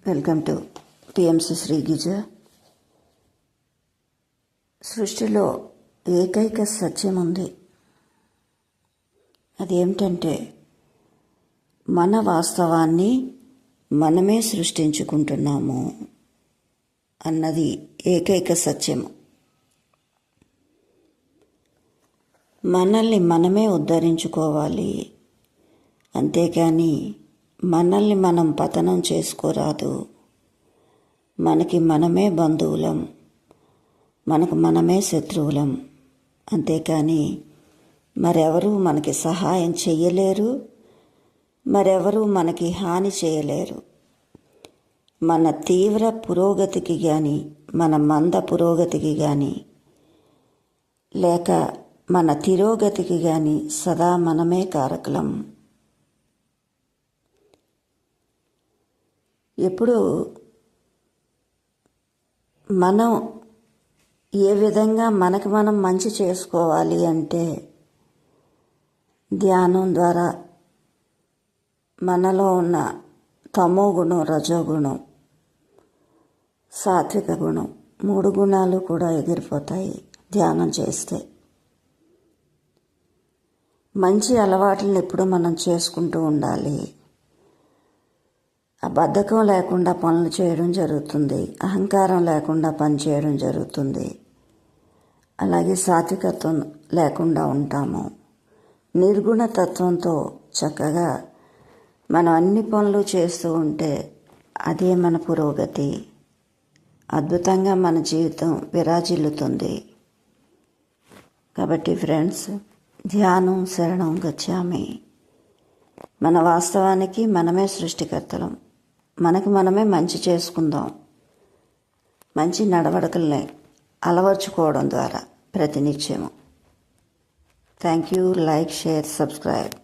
Welcome to PMC Shri గిజ. సృష్టిలో ఏకైక సత్యం ఉంది. అదేమిటంటే మన వాస్తవాన్ని మనమే సృష్టించుకుంటున్నాము అన్నది ఏకైక సత్యము. మనల్ని మనమే ఉద్ధరించుకోవాలి, అంతేకాని మనల్ని మనం పతనం చేసుకోరాదు. మనకి మనమే బంధువులం, మనకు మనమే శత్రువులం. అంతేకాని మరెవరూ మనకి సహాయం చెయ్యలేరు, మరెవరూ మనకి హాని చేయలేరు. మన తీవ్ర పురోగతికి కానీ, మన మంద పురోగతికి కానీ, లేక మన తిరోగతికి కానీ సదా మనమే కారకులం. ఎప్పుడు మనం ఏ విధంగా మనకు మనం మంచి చేసుకోవాలి అంటే ధ్యానం ద్వారా మనలో ఉన్న తమో గుణం, రజోగుణం, సాత్విక గుణం, 3 గుణాలు కూడా ఎగిరిపోతాయి ధ్యానం చేస్తే. మంచి అలవాట్లను ఎప్పుడు మనం చేసుకుంటూ ఉండాలి. ఆ బద్ధకం లేకుండా పనులు చేయడం జరుగుతుంది, అహంకారం లేకుండా పని చేయడం జరుగుతుంది. అలాగే సాత్వికత్వం లేకుండా ఉంటాము. నిర్గుణతత్వంతో చక్కగా మనం అన్ని పనులు చేస్తూ ఉంటే అదే మన పురోగతి. అద్భుతంగా మన జీవితం విరాజిల్లుతుంది. కాబట్టి ఫ్రెండ్స్, ధ్యానం శరణం గచ్చామి. మన వాస్తవానికి మనమే సృష్టికర్తలం. మనకి మనమే మంచి చేసుకుందాం. మంచి నడవడికల్ని అలవర్చుకోవడం ద్వారా ప్రతినిత్యము. Thank you. Like, share, subscribe.